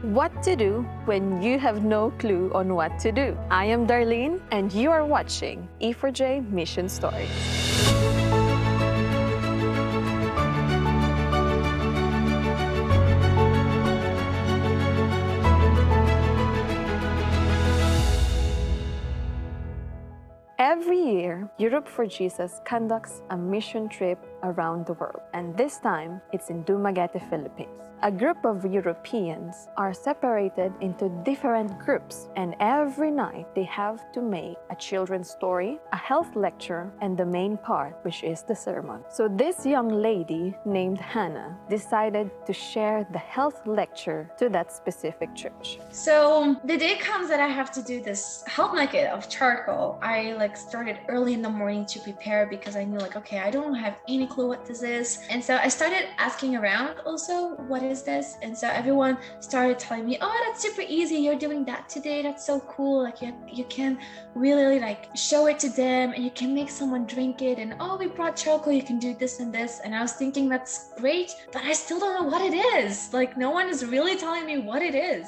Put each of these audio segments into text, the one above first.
What to do when you have no clue on what to do. I am Darlene, and you are watching E4J Mission Stories. Every year, Europe for Jesus conducts a mission trip around the world, and this time it's in Dumaguete, Philippines. A group of Europeans are separated into different groups, and every night they have to make a children's story, a health lecture, and the main part, which is the sermon. So this young lady named Hannah decided to share the health lecture to that specific church. So the day comes that I have to do this health nugget of charcoal. I started early in the morning to prepare because I knew okay, I don't have any clue what this is. And so I started asking around also, what is this? And so everyone started telling me, oh, that's super easy. You're doing that today. That's so cool. You can really show it to them and you can make someone drink it. And oh, we brought charcoal. You can do this and this. And I was thinking that's great, but I still don't know what it is. No one is really telling me what it is.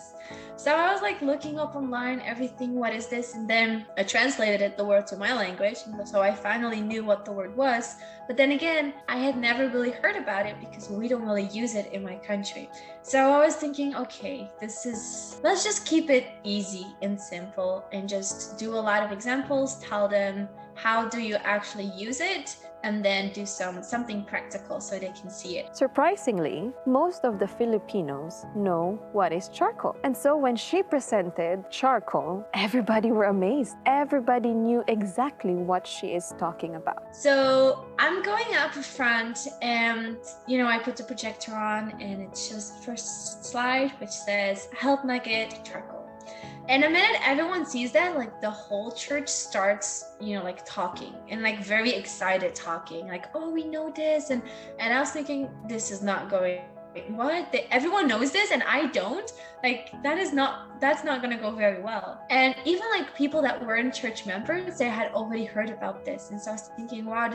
So I was looking up online, everything, what is this? And then I translated the word to my language. And so I finally knew what the word was. But then again, I had never really heard about it because we don't really use it in my country. So I was thinking, okay, let's just keep it easy and simple and just do a lot of examples, tell them how do you actually use it, and then do something practical so they can see it. Surprisingly, most of the Filipinos know what is charcoal. And so when she presented charcoal, everybody were amazed. Everybody knew exactly what she is talking about. So I'm going up front and, I put the projector on and it shows the first slide, which says health nugget charcoal. And the minute everyone sees that, the whole church starts, talking and very excited talking, oh, we know this. And I was thinking, this is not going, what? Everyone knows this and I don't? That's not going to go very well. And even people that weren't church members, they had already heard about this. And so I was thinking, wow,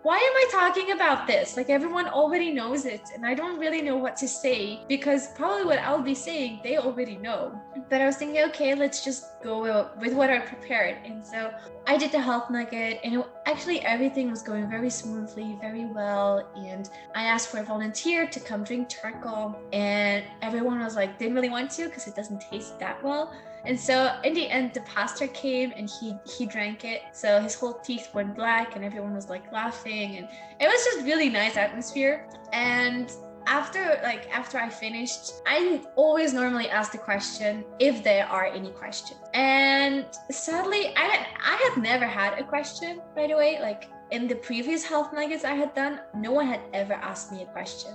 why am I talking about this? Everyone already knows it. And I don't really know what to say because probably what I'll be saying, they already know. But I was thinking, okay, let's just go with what I prepared. And so I did the health nugget and actually everything was going very smoothly, very well. And I asked for a volunteer to come drink charcoal and everyone was didn't really want to because it doesn't taste that well. And so in the end, the pastor came and he drank it. So his whole teeth went black and everyone was laughing. And it was just really nice atmosphere. And after I finished, I always normally ask the question if there are any questions. And sadly, I had never had a question right away. In the previous health nuggets I had done, no one had ever asked me a question.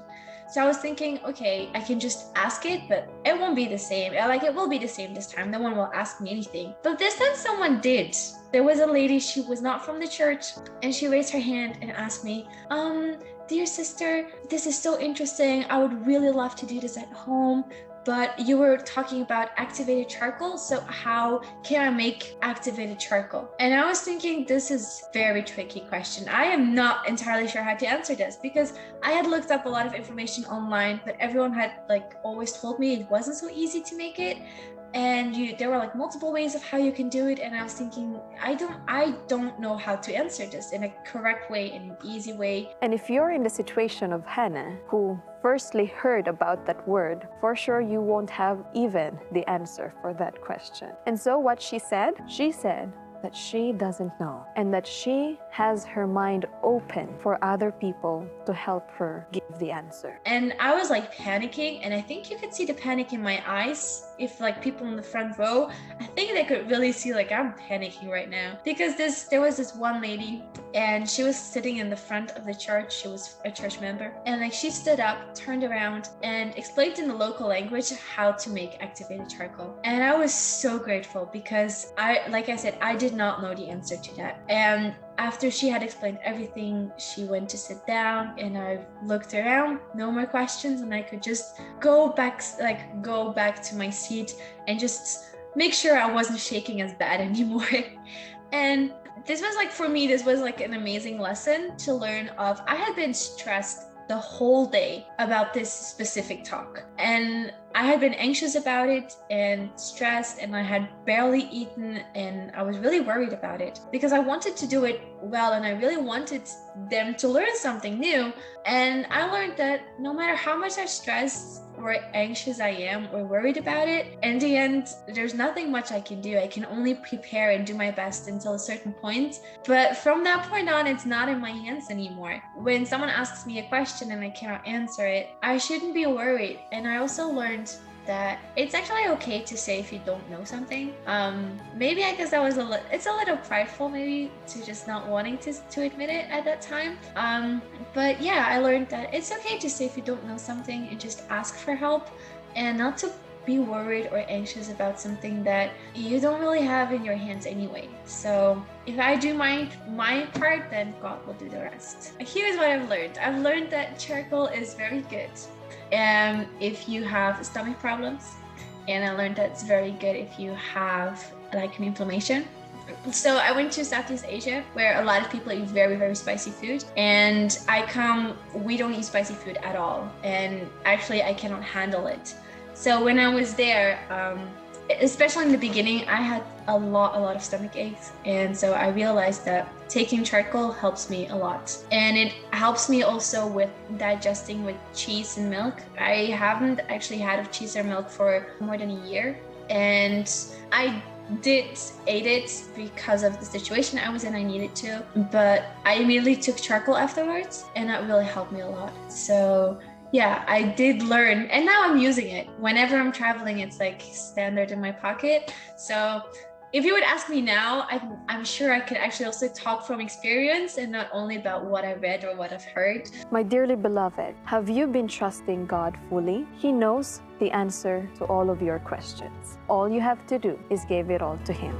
So I was thinking, okay, I can just ask it, but it won't be the same. It will be the same this time. No one will ask me anything. But this time someone did. There was a lady, she was not from the church, and she raised her hand and asked me, dear sister, this is so interesting. I would really love to do this at home. But you were talking about activated charcoal. So how can I make activated charcoal? And I was thinking, this is a very tricky question. I am not entirely sure how to answer this because I had looked up a lot of information online, but everyone had always told me it wasn't so easy to make it. And there were multiple ways of how you can do it. And I was thinking, I don't know how to answer this in a correct way, in an easy way. And if you're in the situation of Hannah, who firstly heard about that word, for sure you won't have even the answer for that question. And so what she said that she doesn't know and that she has her mind open for other people to help her give the answer. And I was panicking, and I think you could see the panic in my eyes. If people in the front row, I think they could really see I'm panicking right now because there was this one lady and she was sitting in the front of the church. She was a church member and she stood up, turned around and explained in the local language how to make activated charcoal. And I was so grateful because I said, I did not know the answer to that. And after she had explained everything, she went to sit down and I looked around, no more questions, and I could just go back to my seat and just make sure I wasn't shaking as bad anymore. And this was for me, this was an amazing lesson to learn of. I had been stressed the whole day about this specific talk. And I had been anxious about it and stressed, and I had barely eaten, and I was really worried about it because I wanted to do it well and I really wanted them to learn something new. And I learned that no matter how much I stressed or anxious I am or worried about it, in the end, there's nothing much I can do. I can only prepare and do my best until a certain point. But from that point on, it's not in my hands anymore. When someone asks me a question and I cannot answer it, I shouldn't be worried. And I also learned that it's actually okay to say if you don't know something. Maybe I guess it's a little prideful, maybe, to just not wanting to admit it at that time. But yeah, I learned that it's okay to say if you don't know something and just ask for help, and not to be worried or anxious about something that you don't really have in your hands anyway. So if I do my part, then God will do the rest. Here's what I've learned. I've learned that charcoal is very good if you have stomach problems, and I learned that it's very good if you have like an inflammation. So I went to Southeast Asia, where a lot of people eat very, very spicy food, and we don't eat spicy food at all, and actually I cannot handle it. So when I was there, especially in the beginning, I had a lot of stomach aches, and so I realized that taking charcoal helps me a lot, and it helps me also with digesting with cheese and milk. I haven't actually had cheese or milk for more than a year, and I ate it because of the situation I was in. I needed to, but I immediately took charcoal afterwards, and that really helped me a lot. So yeah, I did learn, and now I'm using it. Whenever I'm traveling, it's like standard in my pocket. So if you would ask me now, I'm sure I could actually also talk from experience and not only about what I read or what I've heard. My dearly beloved, have you been trusting God fully? He knows the answer to all of your questions. All you have to do is give it all to Him.